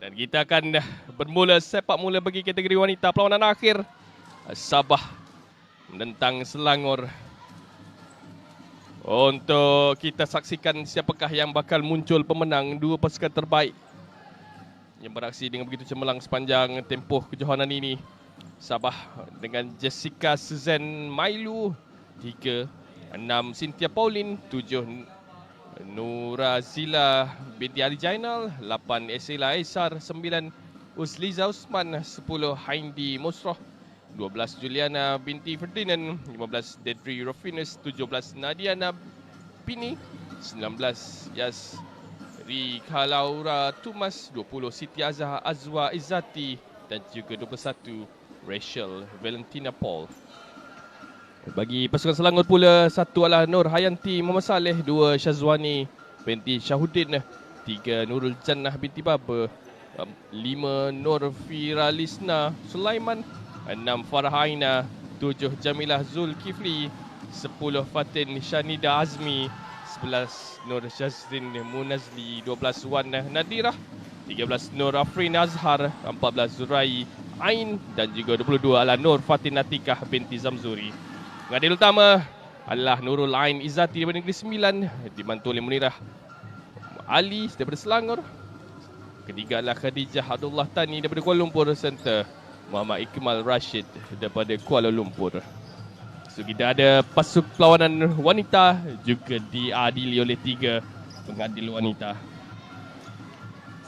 Dan kita akan bermula sepak mula bagi kategori wanita perlawanan akhir. Sabah menentang Selangor. Untuk kita saksikan siapakah yang bakal muncul pemenang dua pasukan terbaik yang beraksi dengan begitu cemerlang sepanjang tempoh kejohanan ini. Sabah dengan Jessica Suzanne Mailu 3, 6 Cynthia Pauline, 7 Nurazila binti Ali Jainal, 8 Esila Aisar, 9 Usliza Usman, 10 Haindi Musroh, 12 Juliana binti Ferdinand, 15 Dedri Rofinus, 17 Nadiana Pini, 19 Yas Rika Laura Tumas, 20 Siti Azhar Azwa Izzati dan juga 21 Rachel Valentina Paul. Bagi pasukan Selangor pula, satu adalah Nur Hayanti Muhammad Saleh, 2 Syazwani binti Syahuddin, 3 Nurul Jannah binti Baba, 5 Nur Firalisna Sulaiman, 6 Farah Aina, 7 Jamilah Zulkifli, 10 Fatin Shanida Azmi, 11 Nur Syazrin Munazli, 12 Wan Nadirah, 13 Nur Afrin Azhar, 14 Zurai Ain dan juga 22 adalah Nur Fatin Natikah binti Zamzuri. Pengadil utama adalah Nurul Ain Izzati daripada Negeri Sembilan, dibantu oleh Munirah Ali daripada Selangor. Ketiga adalah Khadijah Abdullah Tani daripada Kuala Lumpur, serta Muhammad Ikmal Rashid daripada Kuala Lumpur. So kita ada pasuk perlawanan wanita juga diadili oleh 3 pengadil wanita.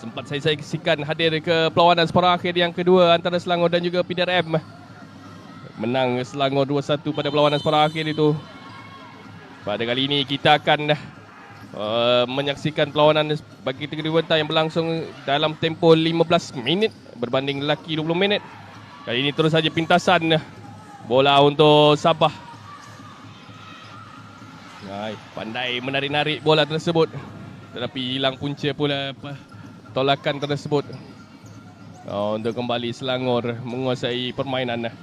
Sempat saya saksikan hadir ke perlawanan separuh akhir yang kedua antara Selangor dan juga PDRM. Menang Selangor 2-1 pada perlawanan separuh akhir itu. Pada kali ini kita akan menyaksikan perlawanan bagi kategori wanita yang berlangsung dalam tempoh 15 minit berbanding lelaki 20 minit. Kali ini terus saja pintasan bola untuk Sabah. Pandai menarik-narik bola tersebut, tetapi hilang punca pula tolakan tersebut. Untuk kembali Selangor menguasai permainan.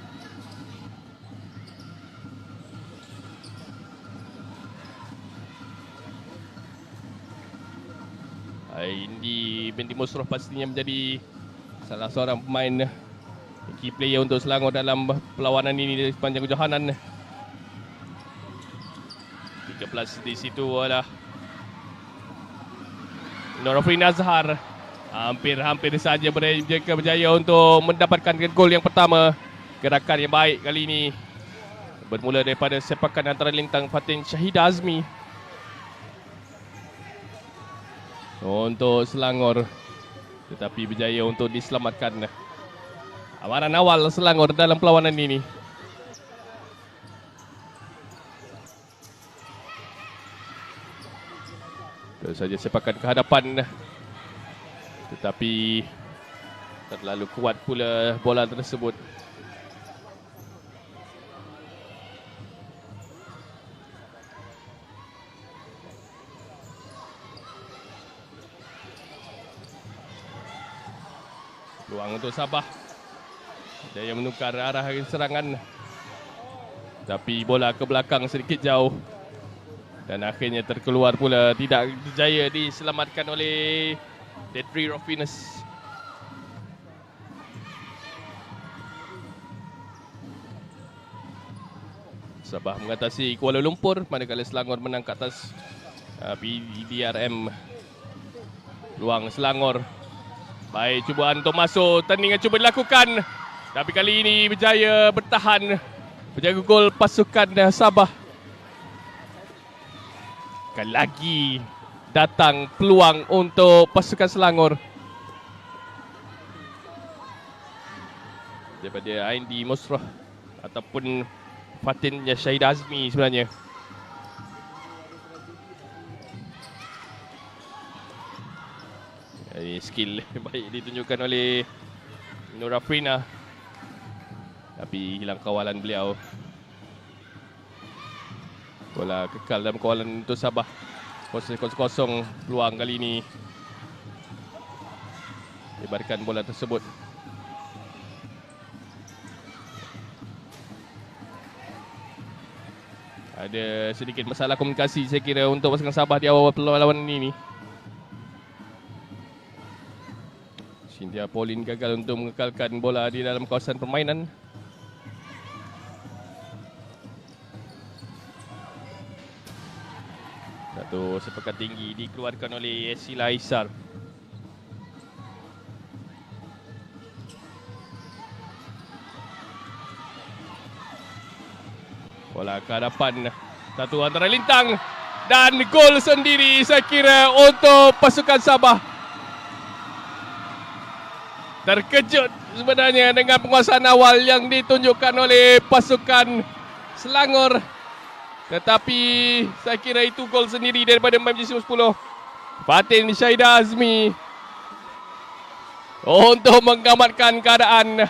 Indi binti Musroh pastinya menjadi salah seorang pemain key player untuk Selangor dalam perlawanan ini di sepanjang kejohanan. 13 di situ adalah Norafrin Azhar. Hampir saja mereka berjaya untuk mendapatkan gol yang pertama. Gerakan yang baik kali ini bermula daripada sepakan antara lintang Fatin Syahida Azmi untuk Selangor, tetapi berjaya untuk diselamatkan. Amaran awal Selangor dalam perlawanan ini. Terus saja sepakan ke hadapan, tetapi terlalu kuat pula bola tersebut. Peluang untuk Sabah, jaya menukar arah serangan, tapi bola ke belakang sedikit jauh dan akhirnya terkeluar pula, tidak berjaya diselamatkan oleh Dedri Rofinus. Sabah mengatasi Kuala Lumpur, manakala Selangor menang ke atas PDRM. Peluang Selangor. Baik, cubaan untuk masuk, tandingan cuba dilakukan, tapi kali ini berjaya bertahan, berjaga gol pasukan Sabah. Sekali lagi datang peluang untuk pasukan Selangor daripada Aindi Musroh ataupun Fatin Syahida Azmi sebenarnya. Ini skill baik ditunjukkan oleh Nur Afrina, tapi hilang kawalan beliau. Bola kekal dalam kawalan untuk Sabah. Kosong peluang kali ini. Lebarkan bola tersebut. Ada sedikit masalah komunikasi saya kira untuk pasukan Sabah di awal perlawanan ini. Dia Pauline gagal untuk mengekalkan bola di dalam kawasan permainan. Satu sepakat tinggi dikeluarkan oleh Sila Aisar. Bola ke hadapan. Satu antara lintang. Dan gol sendiri saya kira untuk pasukan Sabah. Terkejut sebenarnya dengan penguasaan awal yang ditunjukkan oleh pasukan Selangor. Tetapi saya kira itu gol sendiri daripada pemain jersey 10. Fatin Syahidah Azmi untuk mengamankan keadaan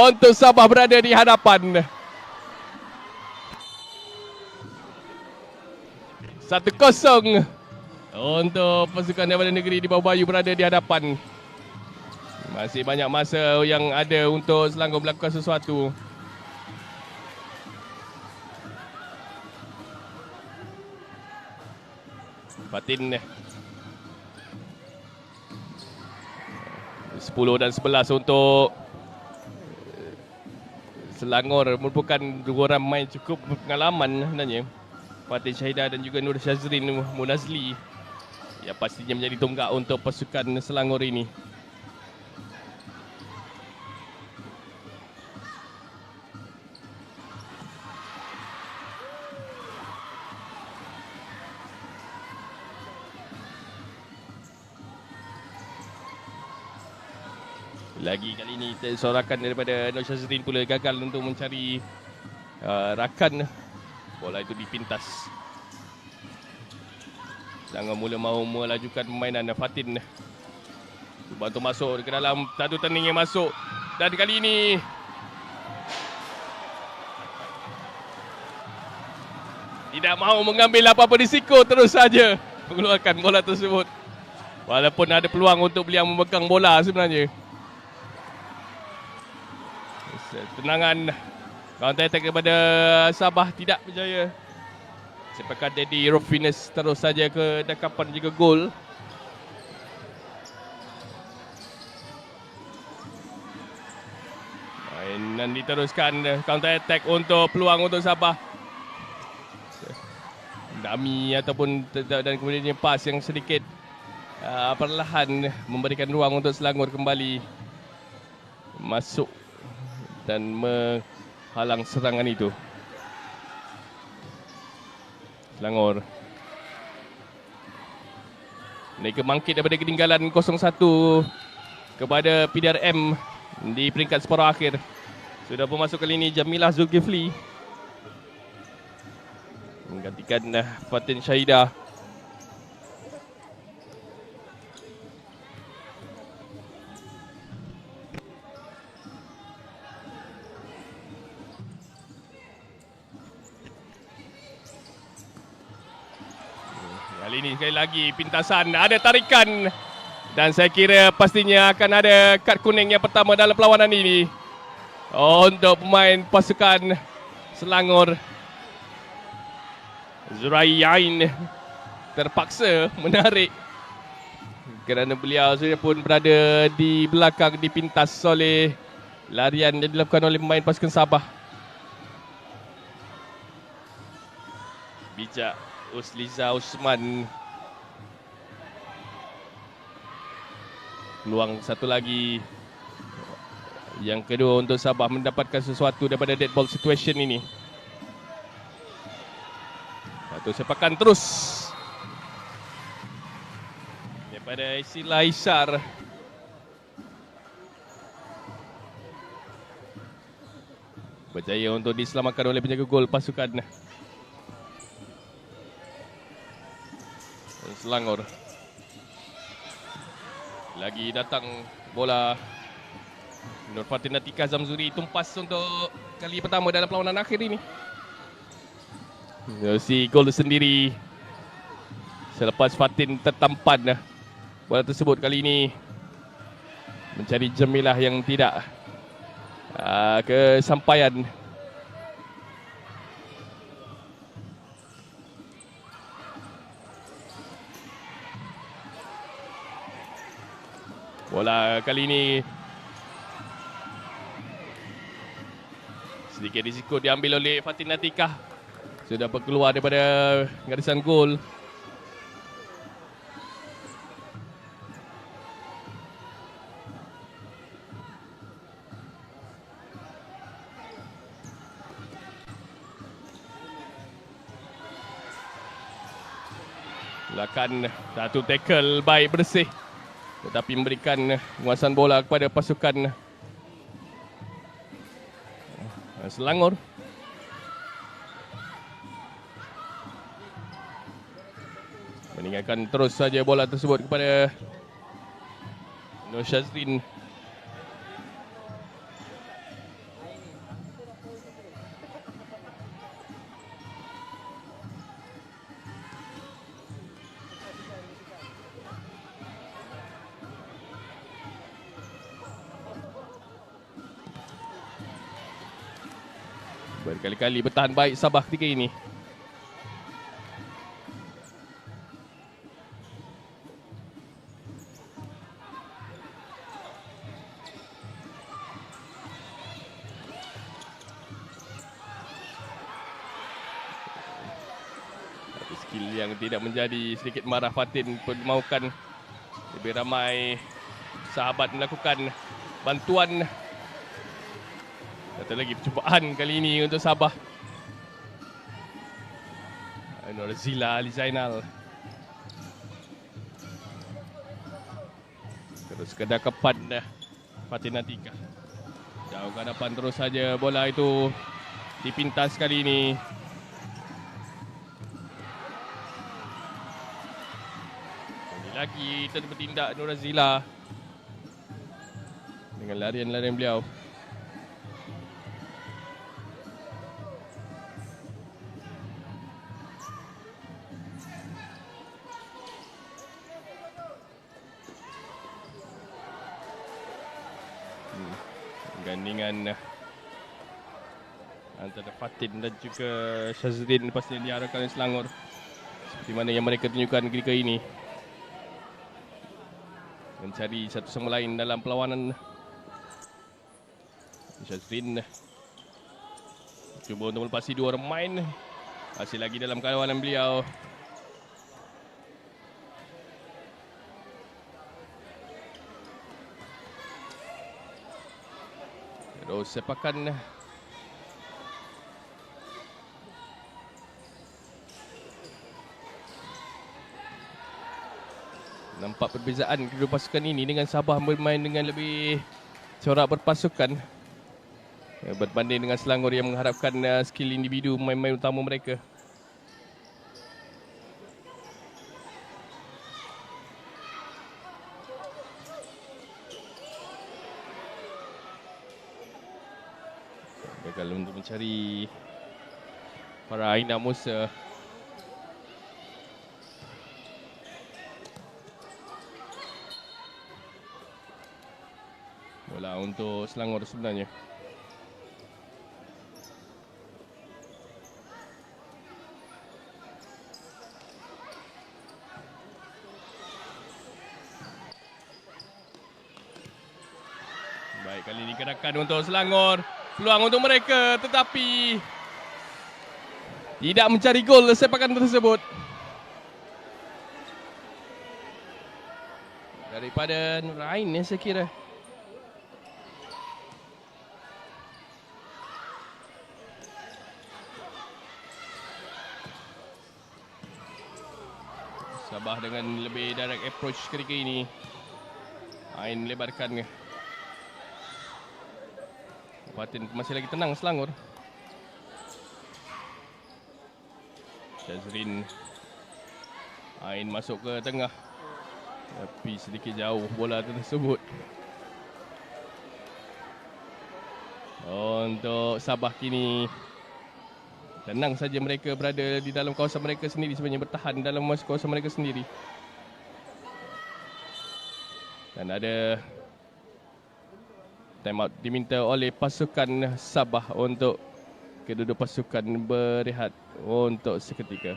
untuk Sabah berada di hadapan. 1-0 untuk pasukan daripada negeri di bawah Bayu berada di hadapan. Masih banyak masa yang ada untuk Selangor melakukan sesuatu. Fatin 10 dan 11 untuk Selangor, merupakan dua orang main cukup berpengalaman sebenarnya. Fatin Syahidah dan juga Nur Syazrin Munazli yang pastinya menjadi tonggak untuk pasukan Selangor ini. Lagi kali ini sorakan daripada Nur Syazrin pula gagal untuk mencari rakan. Bola itu dipintas. Selangor mula mahu melajukan permainan. Fatin cuba untuk masuk ke dalam satu turning yang masuk. Dan kali ini tidak mahu mengambil apa-apa risiko, terus saja mengeluarkan bola tersebut. Walaupun ada peluang untuk beliau memegang bola sebenarnya. Tenangan counter attack kepada Sabah tidak berjaya. Sepakat Daddy Rufinus terus saja ke dakapan juga gol. Mainan diteruskan, counter attack untuk peluang untuk Sabah. Dami ataupun dan kemudian pas yang sedikit perlahan memberikan ruang untuk Selangor kembali masuk dan menghalang serangan itu. Selangor mereka bangkit daripada ketinggalan 0-1 kepada PDRM di peringkat separuh akhir. Sudah pun masuk kali ini Jamilah Zulkifli menggantikan Fatin Syahidah. Kali ini sekali lagi pintasan, ada tarikan. Dan saya kira pastinya akan ada kad kuning yang pertama dalam perlawanan ini untuk pemain pasukan Selangor. Zuraiyain terpaksa menarik kerana beliau sudah pun berada di belakang, dipintas oleh larian yang dilakukan oleh pemain pasukan Sabah. Bijak Usliza Usman. Peluang satu lagi. Yang kedua untuk Sabah mendapatkan sesuatu daripada dead ball situation ini. Satu sepakan terus daripada Sila Aisar. Berjaya untuk diselamatkan oleh penjaga gol pasukan Selangor. Lagi datang bola. Nur Fatin Atika Zamzuri tumpas untuk kali pertama dalam perlawanan akhir ini. Si gol sendiri selepas Fatin tertampan bola tersebut kali ini mencari Jamilah yang tidak kesampaian. Bola kali ini sedikit risiko diambil oleh Fatin Atikah. Sudah berkeluar daripada garisan gol. Lakukan satu tackle baik bersih, tetapi memberikan penguasaan bola kepada pasukan Selangor. Meninggalkan terus saja bola tersebut kepada Nur Syazrin. Berkali-kali bertahan baik Sabah ketika ini. Tapi skill yang tidak menjadi sedikit marah Fatin pun mahukan lebih ramai sahabat melakukan bantuan. Satu lagi percubaan kali ini untuk Sabah. Norzila Ali Zainal. Terus ke depan Fatin Atikah. Jauh ke hadapan terus saja bola itu dipintas kali ini. Lagi terus bertindak Norzila dengan larian-larian beliau. Gandingan antara Fatin dan juga Syazrin pastinya diharapkan Selangor, seperti mana yang mereka tunjukkan ketika ini, mencari satu sama lain dalam perlawanan. Syazrin cuba untuk melepasi dua orang main, masih lagi dalam kawalan beliau. Terus sepakan nampak perbezaan kedua pasukan ini, dengan Sabah bermain dengan lebih corak berpasukan berbanding dengan Selangor yang mengharapkan skill individu pemain-pemain utama mereka. Gagal untuk mencari para Aina Musa. Bola untuk Selangor sebenarnya. Baik, kali ini gerakan untuk Selangor. Peluang untuk mereka, tetapi tidak mencari gol sepakan tersebut. Daripada Nurain ya saya kira. Sabah dengan lebih direct approach ketika ini. Ain melebarkan. Fatin masih lagi tenang Selangor. Syazrin. Ain masuk ke tengah. Tapi sedikit jauh bola tersebut. Untuk Sabah kini tenang saja mereka berada di dalam kawasan mereka sendiri, sebenarnya bertahan dalam kawasan mereka sendiri. Dan ada time out diminta oleh pasukan Sabah untuk kedua-dua pasukan berehat untuk seketika.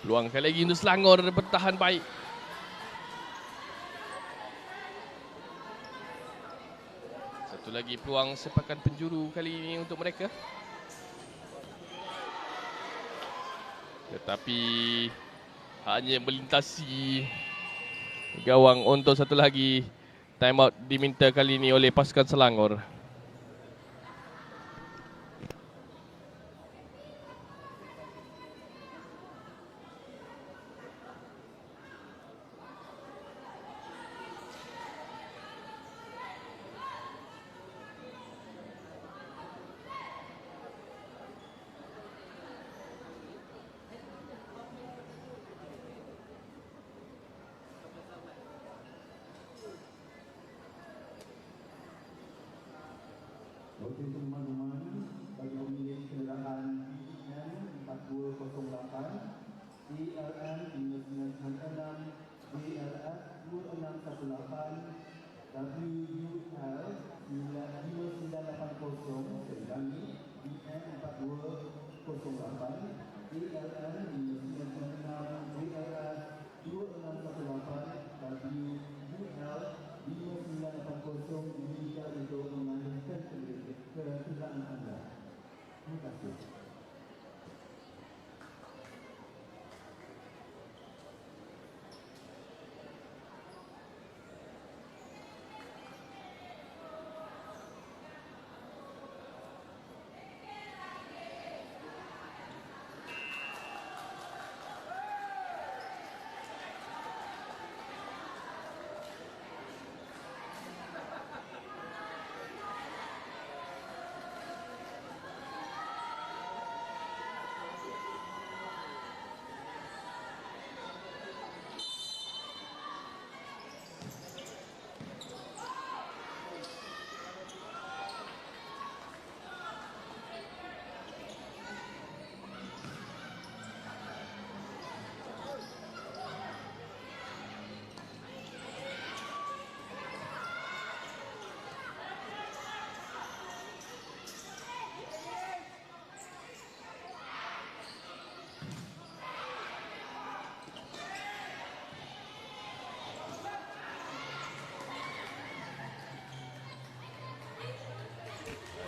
Peluang kali lagi untuk Selangor bertahan baik. Satu lagi peluang sepakan penjuru kali ini untuk mereka. Tetapi hanya melintasi gawang untuk satu lagi. Time out diminta kali ini oleh pasukan Selangor. Okey teman-teman, bagi pemilik kenderaan IN 4208, ELN 996, BLS 2618, WUL 5980, Selangi IN 4208, ELN 996, BLS 2618, WUL 5980 diminta untuk mengalihkan kenderaan anda. Terima kasih.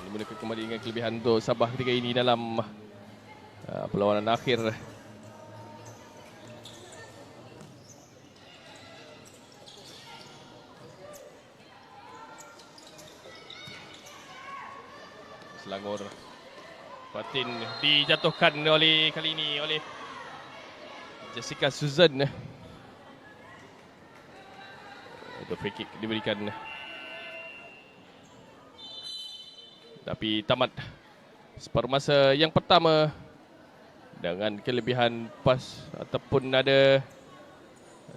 Menggunakan kembali dengan kelebihan untuk Sabah ketika ini dalam perlawanan akhir. Selangor. Fatin dijatuhkan oleh kali ini oleh Jessica Susan. Itu free kick diberikan. Tapi tamat separuh masa yang pertama dengan kelebihan pas ataupun ada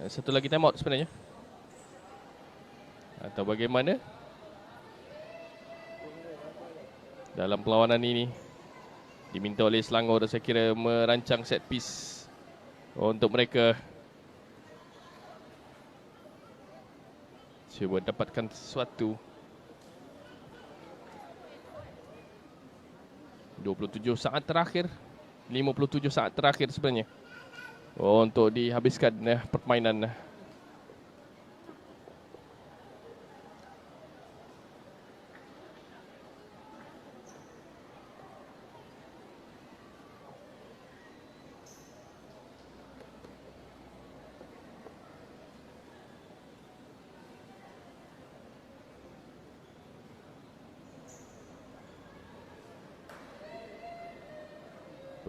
satu lagi time out sebenarnya. Atau bagaimana? Dalam perlawanan ini diminta oleh Selangor saya kira merancang set piece untuk mereka cuba dapatkan sesuatu. 27 saat terakhir, 57 saat terakhir sebenarnya untuk dihabiskan permainan.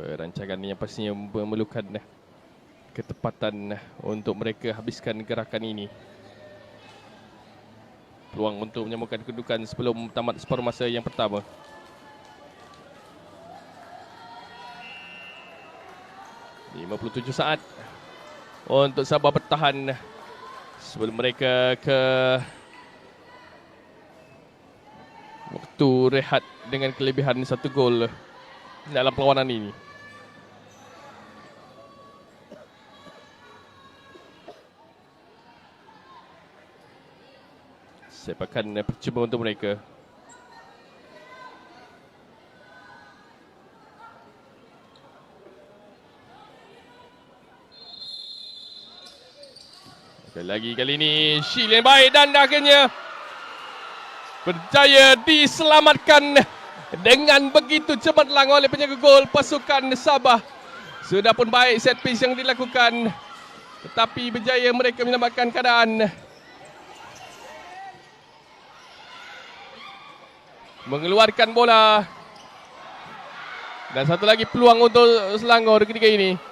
Perancangan yang pastinya memerlukan ketepatan untuk mereka habiskan gerakan ini. Peluang untuk menyamakan kedudukan sebelum tamat separuh masa yang pertama. ...57 saat untuk Sabah bertahan sebelum mereka ke waktu rehat dengan kelebihan 1 gol dalam perlawanan ini. Sepakan percuma untuk mereka. Lagi kali ini Shield yang baik dan akhirnya berjaya diselamatkan dengan begitu cemerlang oleh penjaga gol pasukan Sabah. Sudah pun baik set piece yang dilakukan, tetapi berjaya mereka menyelamatkan keadaan. Mengeluarkan bola. Dan satu lagi peluang untuk Selangor ketika ini.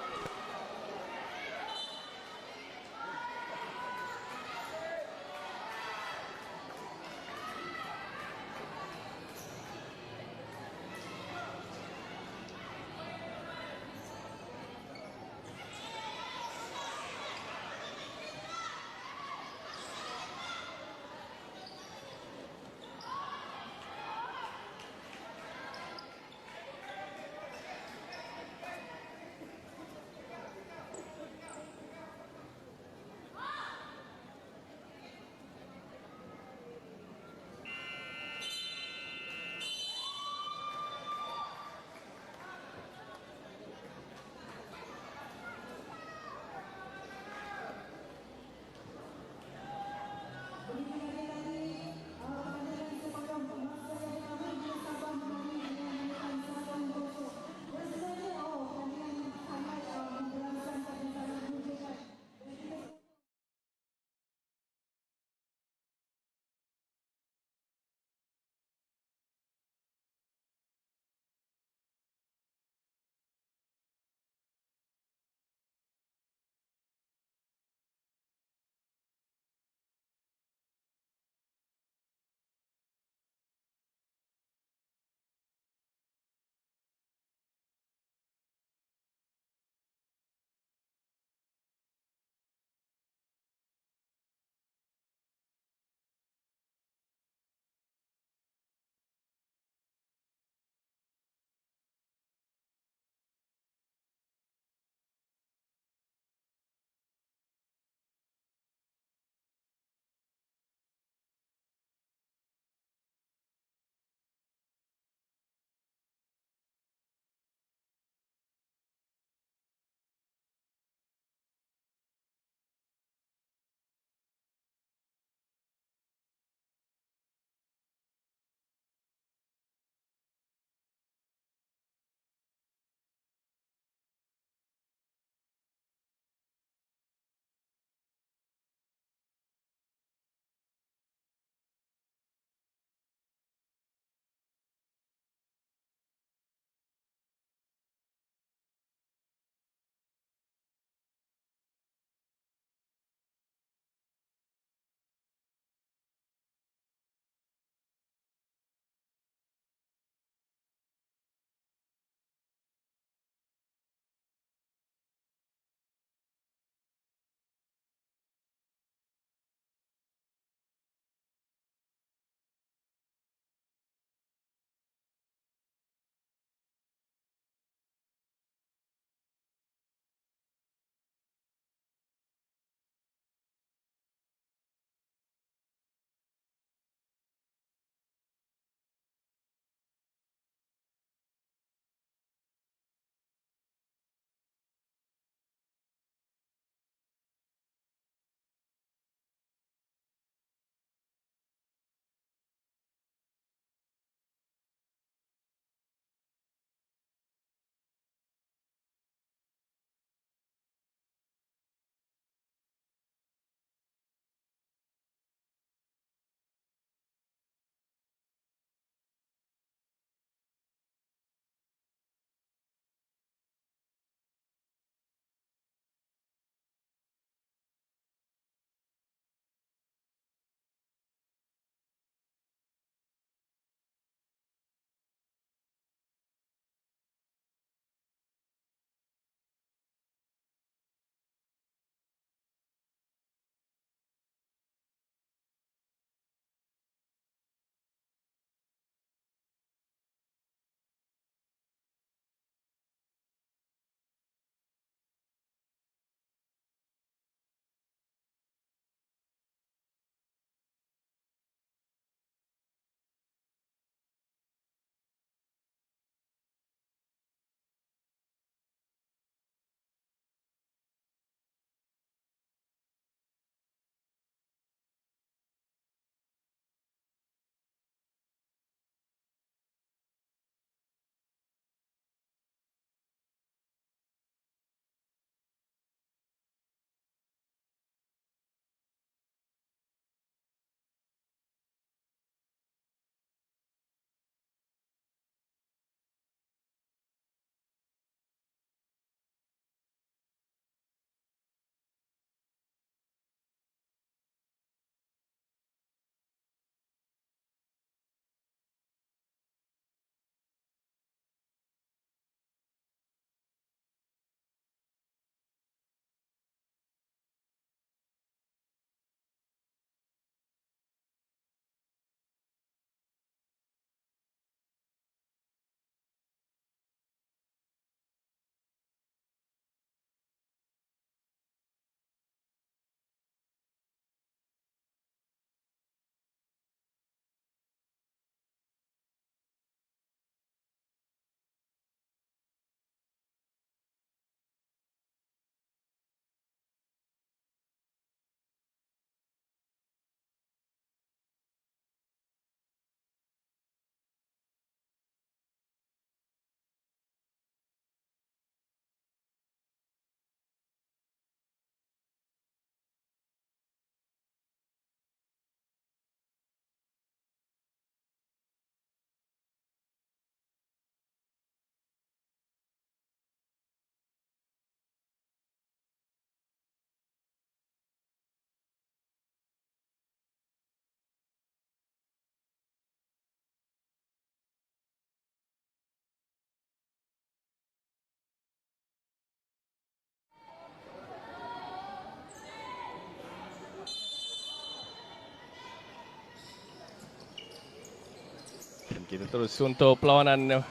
Kita terus untuk perlawanan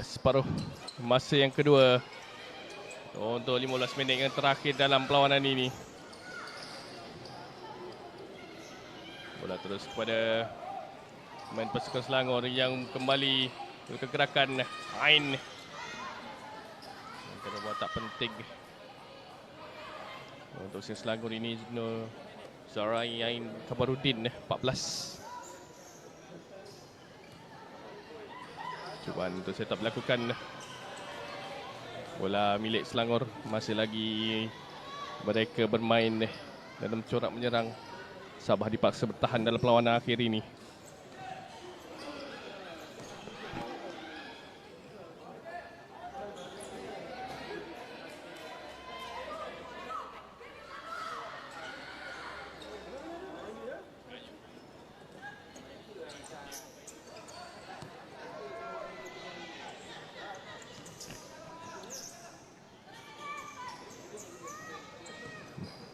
separuh masa yang kedua untuk 15 minit yang terakhir dalam perlawanan ini. Bola terus kepada pemain pasukan Selangor yang kembali ke gerakan Ain. Kena buat tak penting untuk si Selangor ini. Zarai Ain Kamarudin 14. Cubaan untuk setup dilakukan. Bola milik Selangor, masih lagi mereka bermain dalam corak menyerang. Sabah dipaksa bertahan dalam perlawanan akhir ini.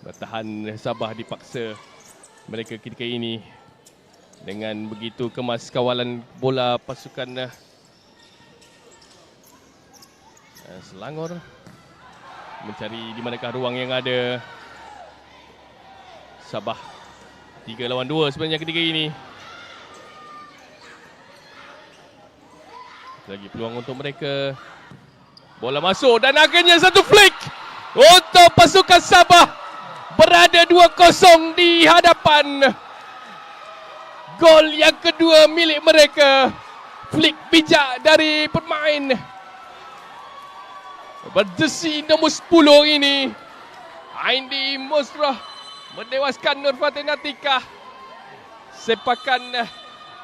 Bertahan Sabah dipaksa mereka ketika ini dengan begitu kemas kawalan bola pasukan Selangor mencari di manakah ruang yang ada. Sabah 3 lawan 2 sebenarnya ketika ini. Lagi peluang untuk mereka. Bola masuk dan akhirnya satu flick untuk pasukan Sabah. Berada 2-0 di hadapan. Gol yang kedua milik mereka. Flick bijak dari pemain berjersey nombor 10 ini. Aindi Musrah menewaskan Nur Fatin Atikah. Sepakan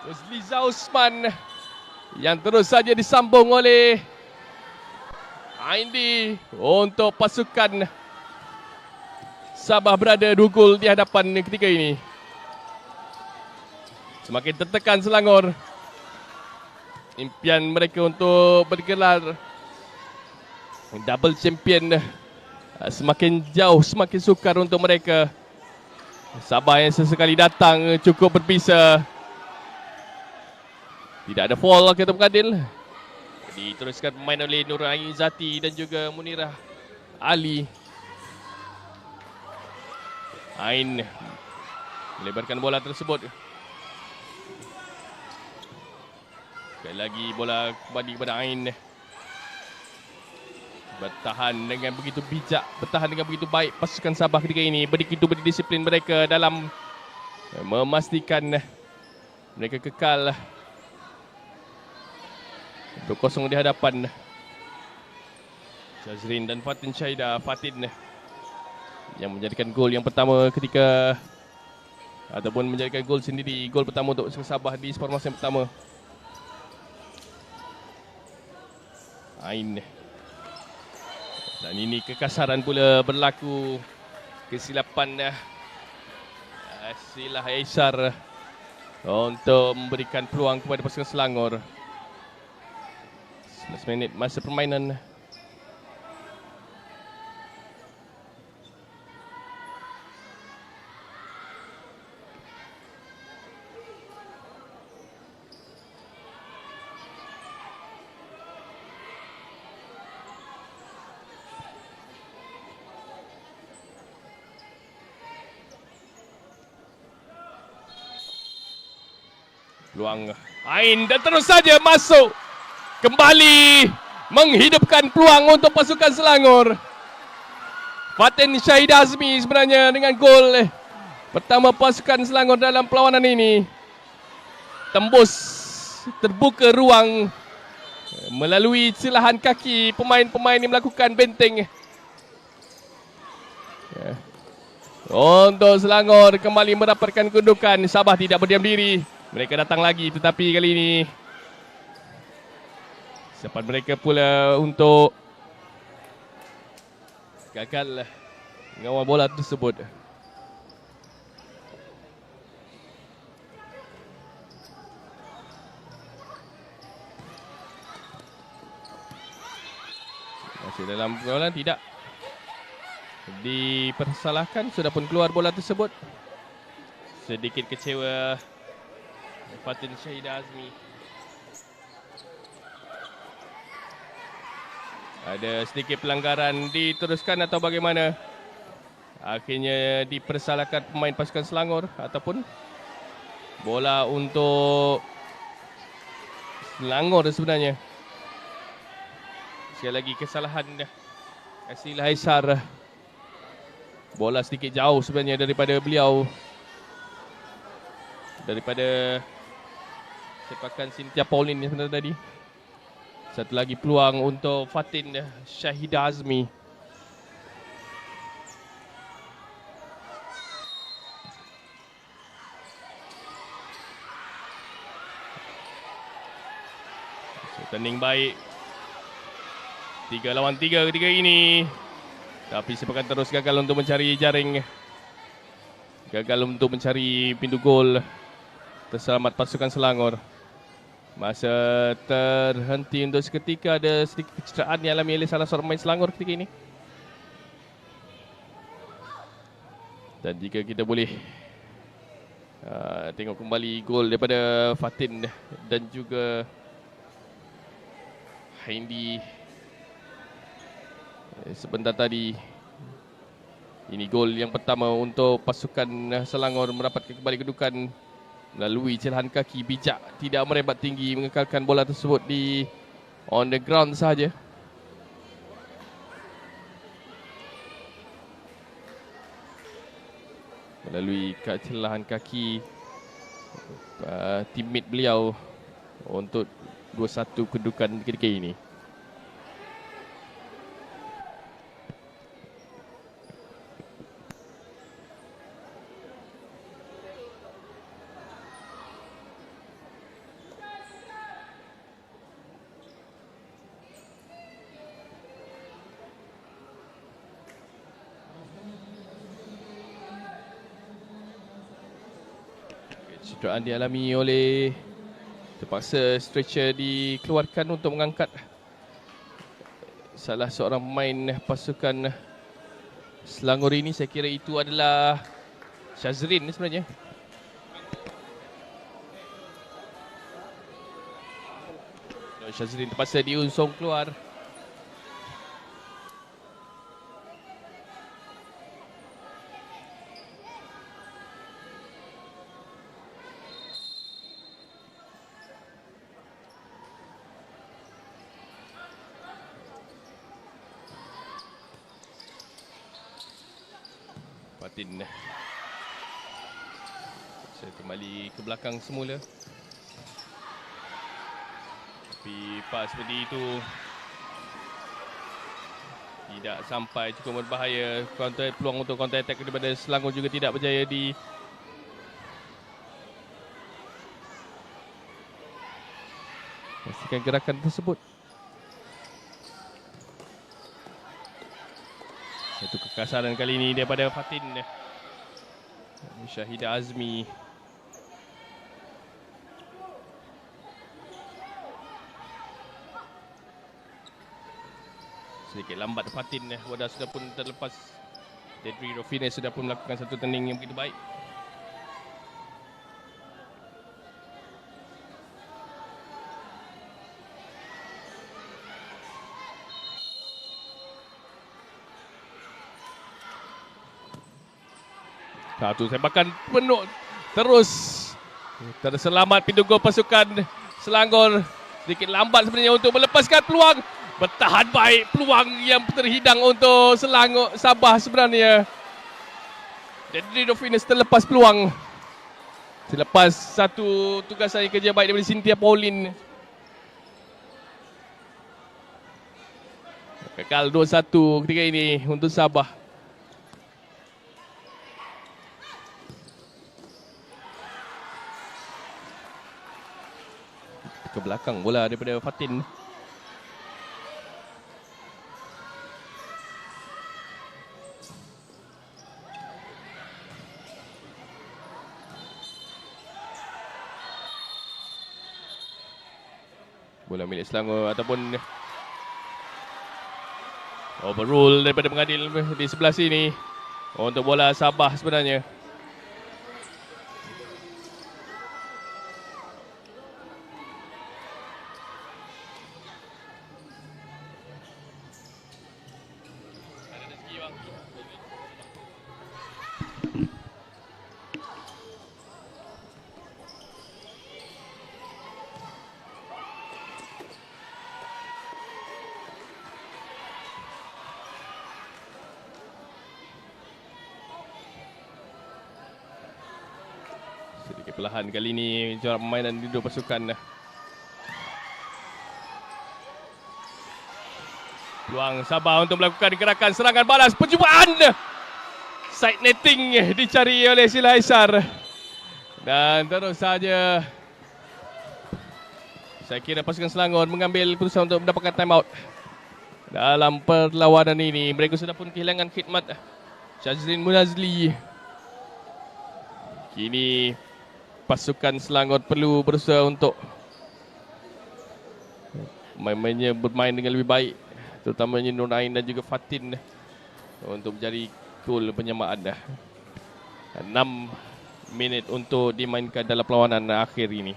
Uzliza Usman yang terus saja disambung oleh Aindi untuk pasukan Sabah berada 2 gol di hadapan ketika ini. Semakin tertekan Selangor. Impian mereka untuk bergelar double champion semakin jauh, semakin sukar untuk mereka. Sabah yang sesekali datang cukup berpisah. Tidak ada foul kata pengadil. Diteruskan pemain oleh Nur Aizati dan juga Munirah Ali. Ain melebarkan bola tersebut. Sekali lagi bola kembali kepada Ain. Bertahan dengan begitu bijak, bertahan dengan begitu baik pasukan Sabah ketika ini. Begitu berdisiplin mereka dalam memastikan mereka kekal 2-0 di hadapan. Jazrin dan Fatin Syahida. Fatin yang menjadikan gol yang pertama ketika ataupun menjadikan gol sendiri, gol pertama untuk Sabah di separuh masa yang pertama. Ain. Dan ini kekasaran pula berlaku. Kesilapan Silah Aisar untuk memberikan peluang kepada pasukan Selangor. 19 minit masa permainan. Peluang Ain dan terus saja masuk. Kembali menghidupkan peluang untuk pasukan Selangor. Fatin Syahida Azmi sebenarnya dengan gol pertama pasukan Selangor dalam perlawanan ini. Tembus, terbuka ruang melalui celahan kaki pemain-pemain yang melakukan benteng. Untuk Selangor kembali mendapatkan kedudukan. Sabah tidak berdiam diri. Mereka datang lagi tetapi kali ini sempat mereka pula untuk gagal mengawal bola tersebut. Masih dalam bola tidak dipersalahkan, sudah pun keluar bola tersebut. Sedikit kecewa Fatin Syahida Azmi. Ada sedikit pelanggaran, diteruskan atau bagaimana? Akhirnya dipersalahkan pemain pasukan Selangor ataupun bola untuk Selangor sebenarnya. Sekali lagi kesalahan Asila Haisar. Bola sedikit jauh sebenarnya daripada beliau. Daripada sepakan Cynthia Pauline sebenarnya tadi. Satu lagi peluang untuk Fatin Syahidah Azmi. Turning baik. 3 lawan 3 ketika ini. Tapi sepakan terus gagal untuk mencari jaring. Gagal untuk mencari pintu gol. Terselamat pasukan Selangor. Masa terhenti untuk seketika. Ada sedikit kecederaan yang alami oleh salah seorang pemain Selangor ketika ini. Dan jika kita boleh tengok kembali gol daripada Fatin dan juga Hindi sebentar tadi. Ini gol yang pertama untuk pasukan Selangor mendapatkan kembali kedudukan melalui celahan kaki bijak, tidak merebat tinggi, mengekalkan bola tersebut di on the ground sahaja. Melalui celahan kaki teammate beliau untuk 2-1 kedudukan ketika ini. Cederaan dialami oleh, terpaksa stretcher dikeluarkan untuk mengangkat salah seorang pemain pasukan Selangor ini. Saya kira itu adalah Syazrin sebenarnya. Syazrin terpaksa diunsung keluar. Fatin. Saya kembali ke belakang semula. Tapi pas seperti itu tidak sampai cukup berbahaya. Peluang untuk counter attack daripada Selangor juga tidak berjaya di pastikan gerakan tersebut. Satu kekasaran kali ini daripada Fatin Syahidah Azmi. Sedikit lambat Fatin. Wadah sudah pun terlepas. Dedri Rofines sudah pun melakukan satu turning yang begitu baik. Satu sepakan penuh terus. Terselamat pintu gol pasukan Selangor. Sedikit lambat sebenarnya untuk melepaskan peluang. Bertahan baik peluang yang terhidang untuk Selangor Sabah sebenarnya. Dedri Rofines terlepas peluang. Selepas satu tugasan kerja baik daripada Cynthia Pauline. Kekal 2-1 ketika ini untuk Sabah. Ke belakang bola daripada Fatin. Bola milik Selangor ataupun overrule daripada pengadil di sebelah sini untuk bola Sabah sebenarnya. Perlahan kali ini jarak permainan di dua pasukan. Peluang Sabah untuk melakukan gerakan serangan balas. Percubaan side netting dicari oleh Sila Aisar. Dan terus saja saya kira pasukan Selangor mengambil keputusan untuk mendapatkan time out. Dalam perlawanan ini mereka sudah pun kehilangan khidmat Syazrin Munazli. Kini pasukan Selangor perlu berusaha untuk main-mainnya bermain dengan lebih baik, terutamanya Nur Ain dan juga Fatin untuk mencari gol penyamaan. 6 minit untuk dimainkan dalam perlawanan akhir ini.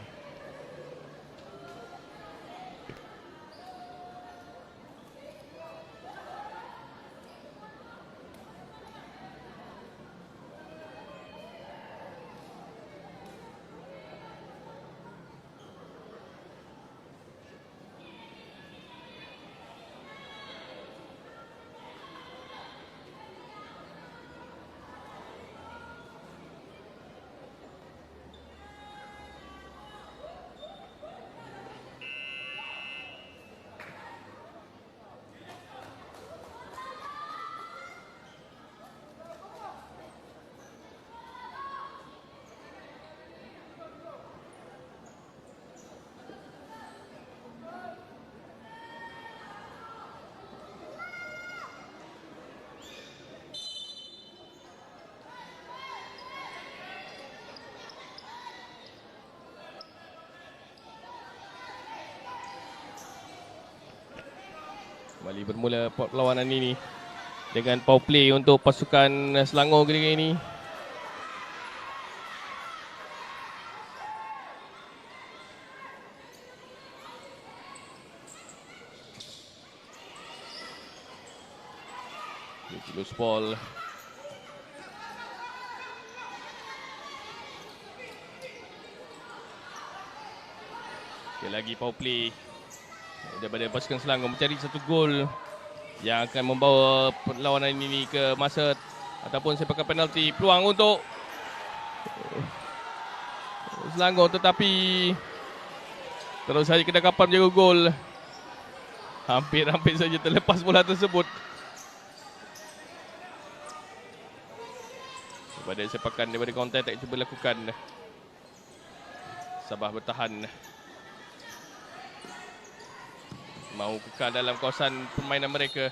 Kembali bermula perlawanan ini dengan power play untuk pasukan Selangor ketika ini. Loose ball. Sekali lagi power play daripada pasukan Selangor mencari satu gol yang akan membawa perlawanan ini ke masa ataupun sepakan penalti. Peluang untuk Selangor tetapi terus saja kedekapan menjaga gol. Hampir-hampir saja terlepas bola tersebut. Daripada sepakan daripada counter attack cuba lakukan. Sabah bertahan. Mahu kekal dalam kawasan permainan mereka.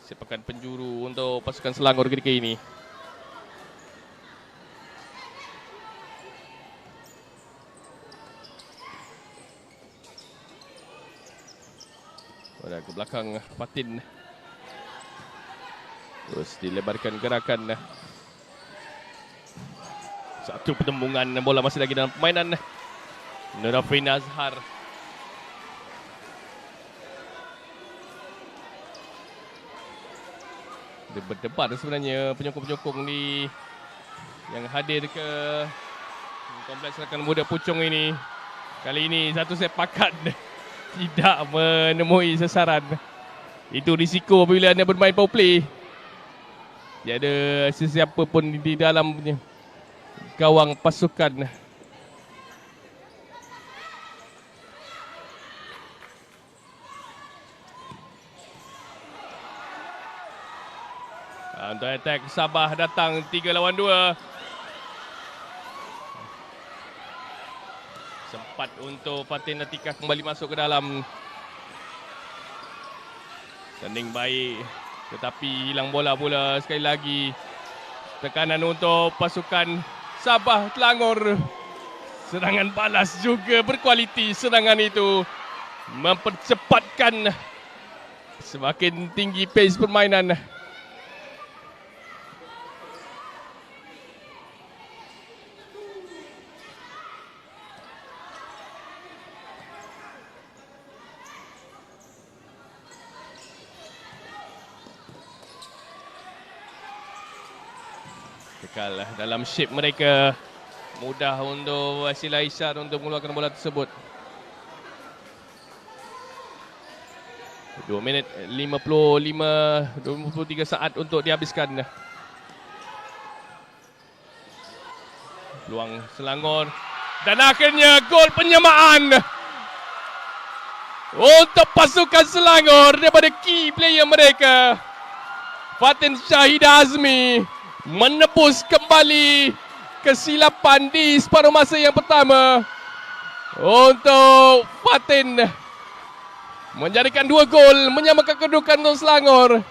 Sepakan penjuru untuk pasukan Selangor ketika ini. Pada ke belakang Fatin. Terus dilebarkan gerakan. Satu pertembungan bola masih lagi dalam permainan. Nurafin Azhar. Dia berdebat sebenarnya penyokong-penyokong di yang hadir ke kompleks rakan muda Puchong ini. Kali ini satu sepakat tidak menemui sasaran. Itu risiko apabila anda bermain power play. Tiada sesiapa pun di dalam gawang pasukan. Untuk attack Sabah datang 3 lawan 2. Sempat untuk Fatin Atikah kembali masuk ke dalam. Tanding baik tetapi hilang bola pula sekali lagi. Tekanan untuk pasukan Sabah Selangor. Serangan balas juga berkualiti. Serangan itu mempercepatkan semakin tinggi pace permainan. Kekal dalam shape mereka. Mudah untuk Sila Aisar untuk mengeluarkan bola tersebut. 2 minit 23 saat untuk dihabiskan. Peluang Selangor. Dan akhirnya gol penyamaan untuk pasukan Selangor daripada key player mereka. Fatin Shahida Azmi menebus kembali kesilapan di separuh masa yang pertama untuk Fatin menjadikan 2 gol menyamakan kedudukan untuk Selangor.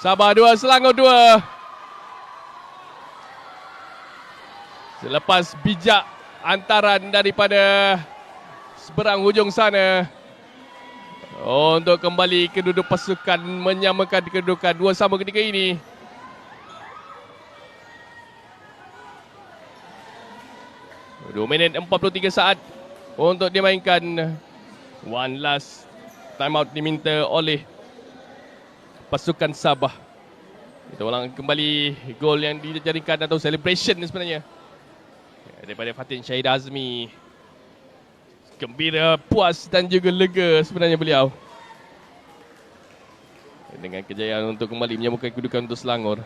Sabah 2, Selangor 2. Selepas bijak antaran daripada seberang hujung sana untuk kembali keduduk pasukan menyamakan kedudukan 2-2 ketika ini. Dua minit 43 saat untuk dimainkan. One last time out diminta oleh pasukan Sabah. Kita ulang kembali gol yang dijadikan atau celebration sebenarnya daripada Fatin Shahid Azmi. Gembira, puas dan juga lega sebenarnya beliau dengan kejayaan untuk kembali menyambungkan kedudukan untuk Selangor.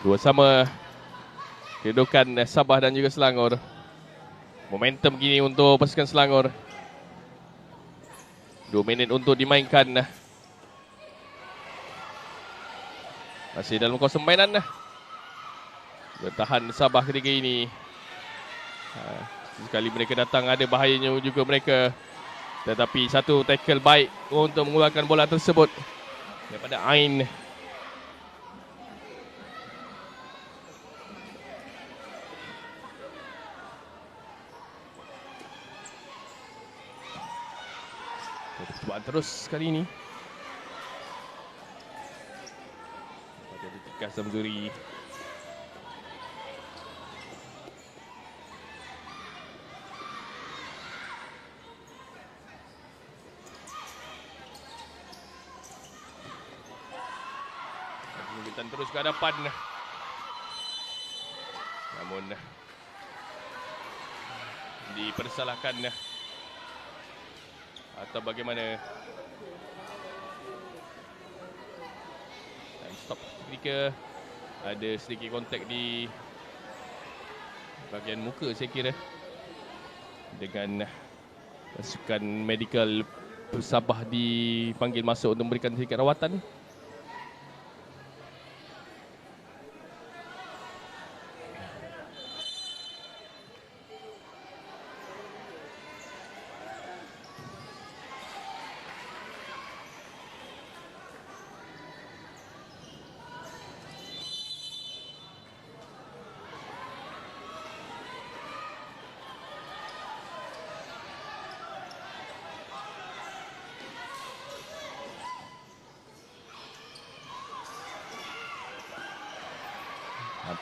Dua sama kedudukan Sabah dan juga Selangor. Momentum gini untuk pasukan Selangor. 2 minit untuk dimainkan. Masih dalam kawasan permainan. Bertahan Sabah ketika ini. Sekali mereka datang ada bahayanya juga mereka. Tetapi satu tackle baik untuk mengeluarkan bola tersebut daripada Ain. Percubaan terus kali ini. Pada detik Zamzuri. Kita terus ke hadapan. Namun dipersalahkan atau bagaimana. Dan stop ketika ada sedikit kontak di bahagian muka saya kira dengan pasukan medical Sabah dipanggil masuk untuk memberikan sedikit rawatan.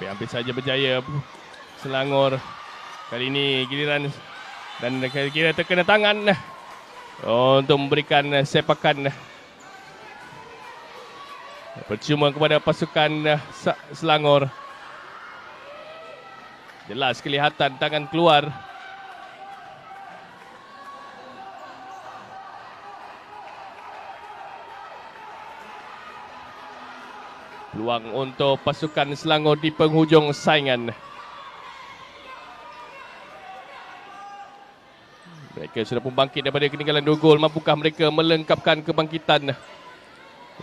Hampir saja berjaya Selangor. Kali ini giliran dan kira-kira terkena tangan untuk memberikan sepakan percuma kepada pasukan Selangor. Jelas kelihatan tangan keluar. Peluang untuk pasukan Selangor di penghujung saingan. Mereka sudah pun bangkit daripada ketinggalan 2 gol. Mampukah mereka melengkapkan kebangkitan?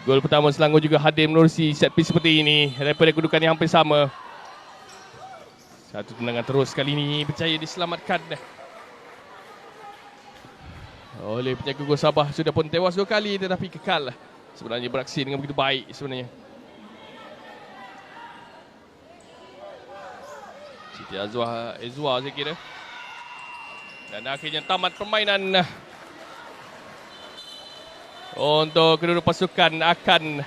Gol pertama Selangor juga hadir menerusi set piece seperti ini daripada kedudukan yang hampir sama. Satu tendangan terus kali ini berjaya diselamatkan oleh penjaga gol Sabah. Sudah pun tewas 2 kali tetapi kekal sebenarnya beraksi dengan begitu baik sebenarnya. Siti Azwar saya kira. Dan akhirnya tamat permainan. untuk kedua pasukan akan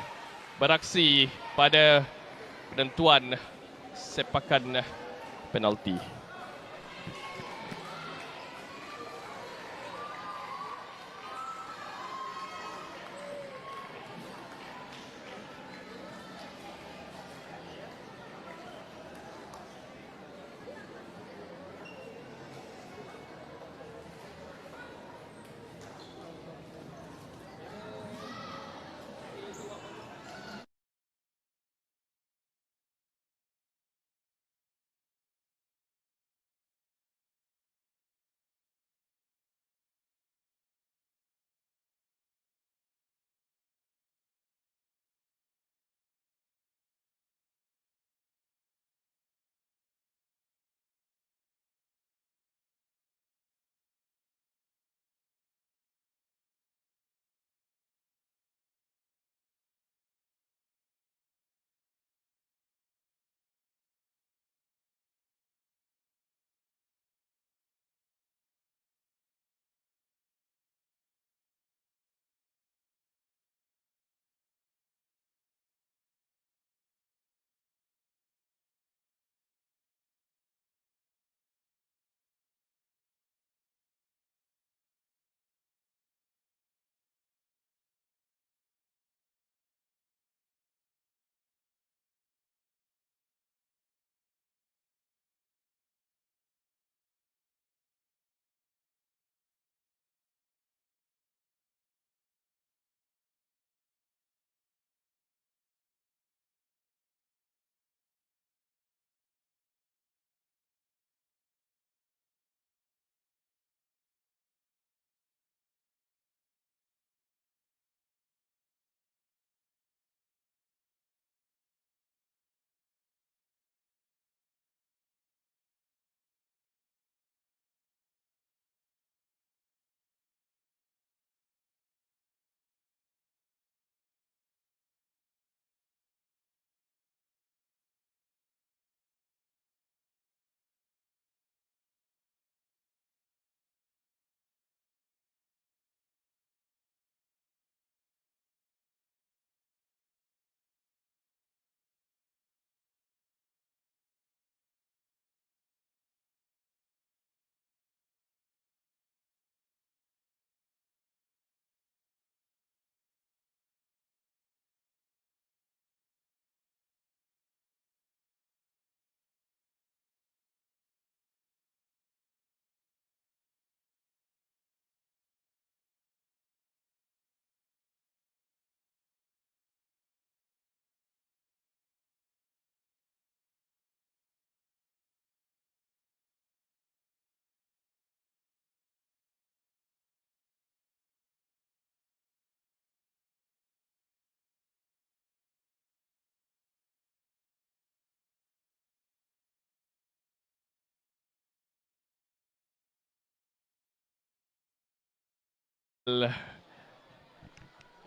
beraksi pada penentuan sepakan penalti.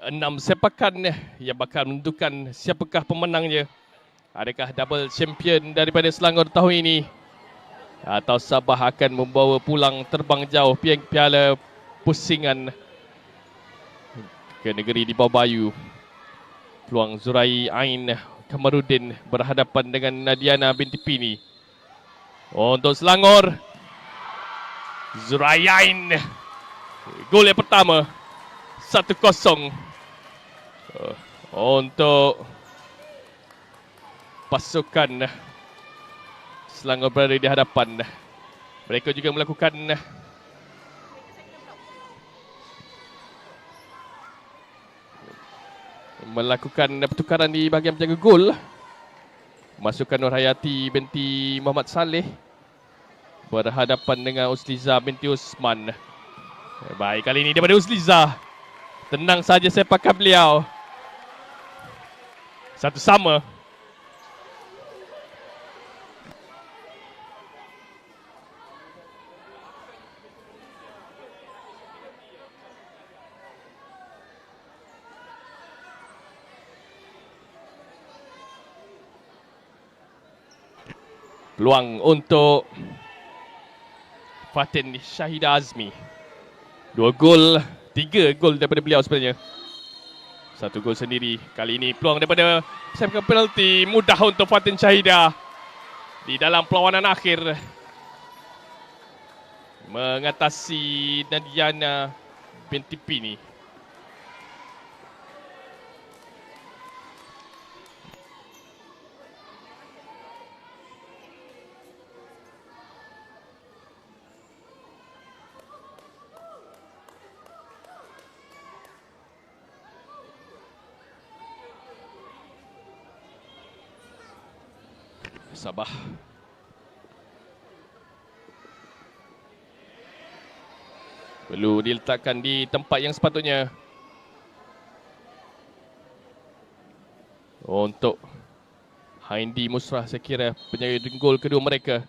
Enam sepakan yang bakal menentukan siapakah pemenangnya. Adakah double champion daripada Selangor tahun ini, atau Sabah akan membawa pulang terbang jauh piala pusingan ke negeri di bawah bayu. Peluang Zurai Ain Kamarudin berhadapan dengan Nadiana binti Pini. Untuk Selangor, Zurai Ain, gol yang pertama, 1-0. Untuk pasukan Selangor berada di hadapan. Mereka juga melakukan pertukaran di bahagian penjaga gol. Masukkan Nurhayati binti Muhammad Saleh berhadapan dengan Usliza binti Usman. Baik, kali ini daripada Usliza. Tenang saja sepakan beliau. Satu sama. Peluang untuk Fatin Syahidah Azmi. 2 gol, 3 gol daripada beliau sebenarnya. Satu gol sendiri. Kali ini peluang daripada sepakan penalti mudah untuk Fatin Syahida di dalam perlawanan akhir mengatasi Nadiana binti Pini. Sabah. Perlu diletakkan di tempat yang sepatutnya untuk Haindi Musrah. Saya kira penjaga gol kedua mereka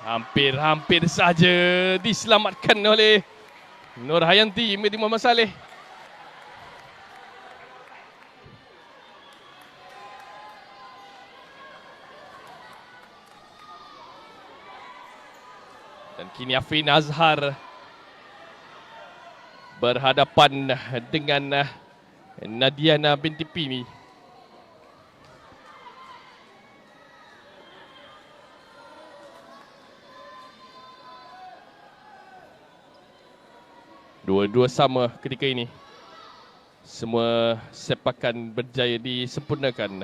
hampir saja diselamatkan oleh Nur Hayanti Medi Muhammad Saleh. Dan kini Afrin Azhar berhadapan dengan Nadiana binti Pini. Dua-dua sama ketika ini. Semua sepakan berjaya disempurnakan.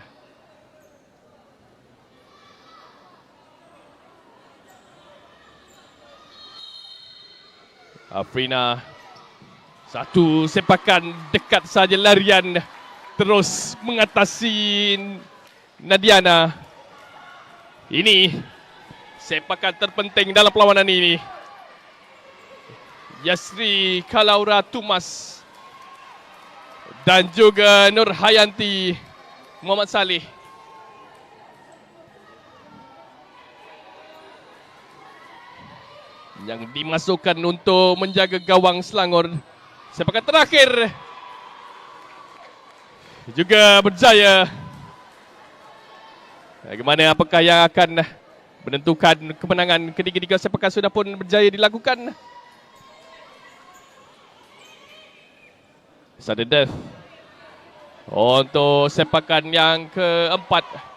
Afrina, satu sepakan dekat saja larian terus mengatasi Nadiana. Ini sepakan terpenting dalam perlawanan ini. Yasri Kalaura Tumas dan juga Nur Hayanti Muhammad Saleh. Yang dimasukkan untuk menjaga gawang Selangor. Sepakan terakhir juga berjaya. Bagaimana, apakah yang akan menentukan kemenangan? Ketiga-tiga sepakan sudah pun berjaya dilakukan. Sudden death untuk sepakan yang keempat.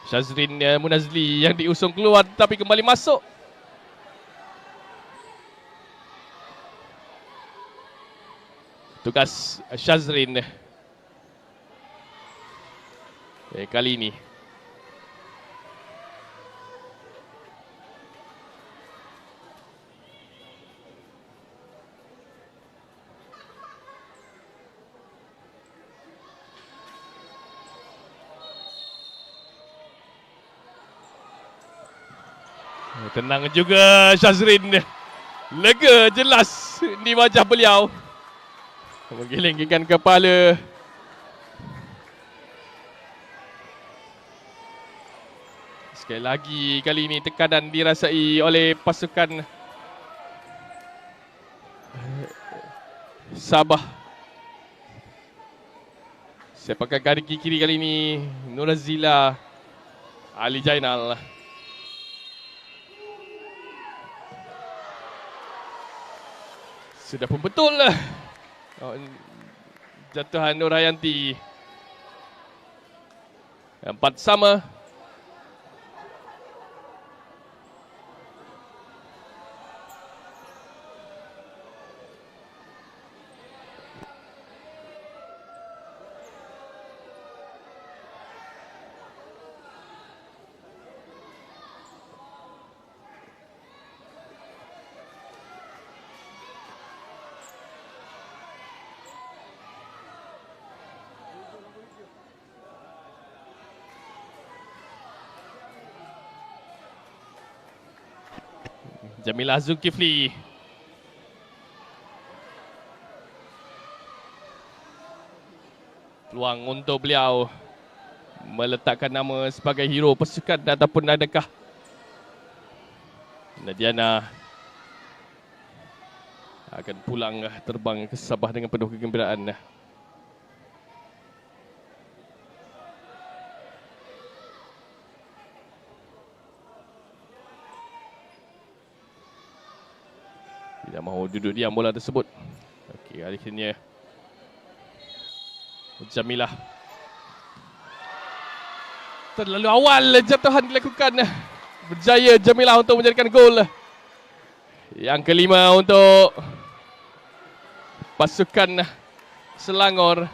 Syazrin Munazli yang diusung keluar tapi kembali masuk. Tugas Syazrin kali ini. Tenang juga Syazrin. Lega jelas di wajah beliau. Menggeleng-gelengkan kepala. Sekali lagi kali ini tekanan dirasai oleh pasukan Sabah. Sepakan kaki kiri kali ini Nurazila Ali Jainal. Sudah pun betul lah. Jatuhan Nur Hayanti. 4 sama. Jamilah Zulkifli. Peluang untuk beliau meletakkan nama sebagai hero pasukan ataupun adakah Nadiana akan pulang terbang ke Sabah dengan penuh kegembiraan. Tidak mahu duduk diam bola tersebut. Akhirnya Jamilah terlalu awal jatuhan dilakukan. Berjaya Jamilah untuk menjadikan gol yang kelima untuk pasukan Selangor.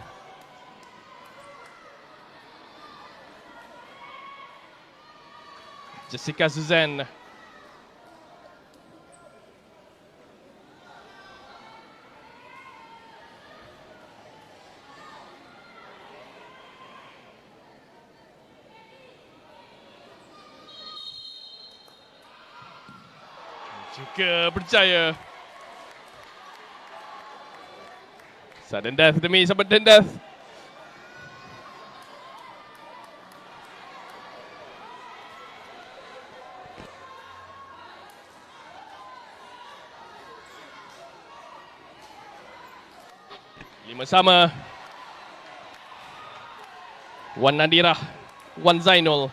Jessica Suzanne. Juga berjaya. Sudden death demi sudden death. Lima sama. Wan Nadirah, Wan Zainul.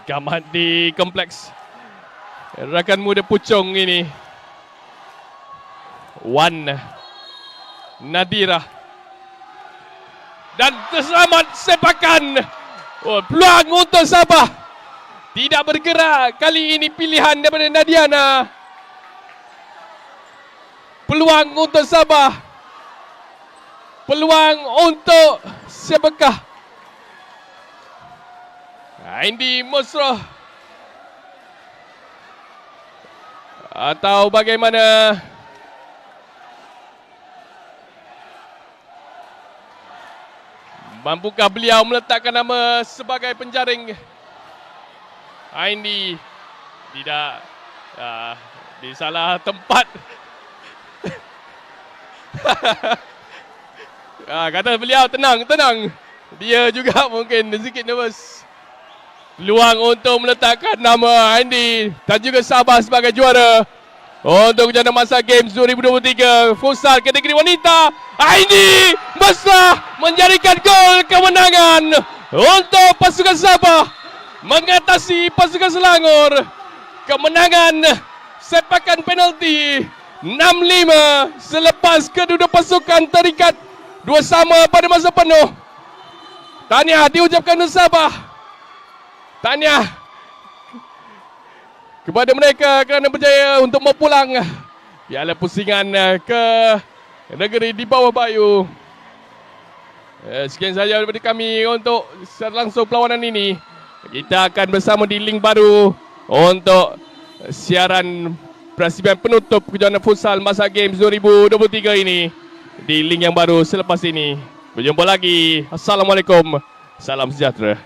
Gamat di kompleks rakan muda Puchong ini. Wan Nadirah. Dan terselamat sepakan. Oh, peluang untuk Sabah. Tidak bergerak. Kali ini pilihan daripada Nadiana. Peluang untuk Sabah. Peluang untuk siapakah? Indi Musroh. Atau bagaimana? Mampukah beliau meletakkan nama sebagai penjaring? Indi tidak. Di salah tempat. Kata beliau tenang. Dia juga mungkin sedikit nervous. Peluang untuk meletakkan nama Indi dan juga Sabah sebagai juara untuk jana masa Games 2023 Futsal kategori wanita. Indi Musrah menjadikan gol kemenangan untuk pasukan Sabah mengatasi pasukan Selangor. Kemenangan sepakan penalti 6-5 selepas kedua pasukan terikat 2 sama pada masa penuh. Tahniah diucapkan untuk Sabah. Tahniah kepada mereka kerana berjaya untuk mempulang piala pusingan ke negeri di bawah bayu. Sekian sahaja daripada kami untuk secara langsung perlawanan ini. Kita akan bersama di link baru untuk siaran persiapan penutup kejuaraan futsal masa Games 2023 ini di link yang baru selepas ini. Berjumpa lagi. Assalamualaikum. Salam sejahtera.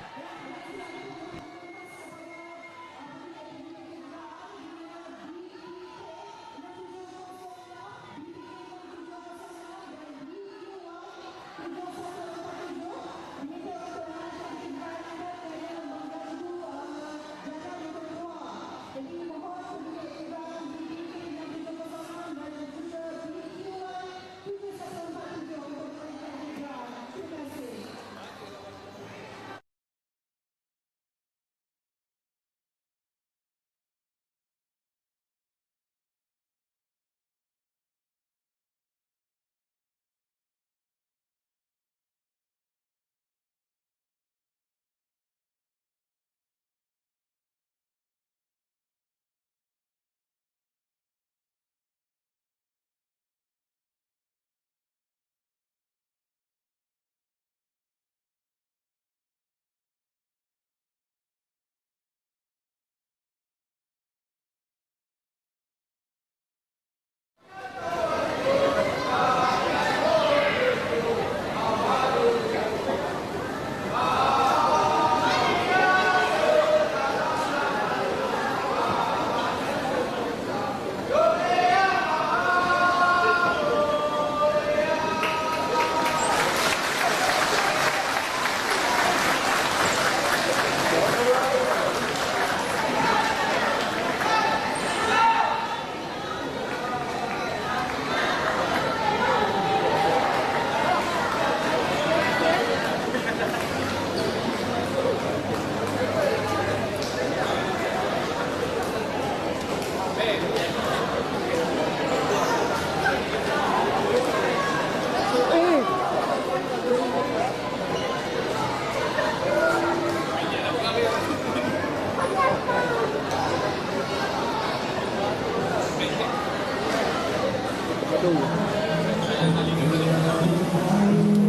1.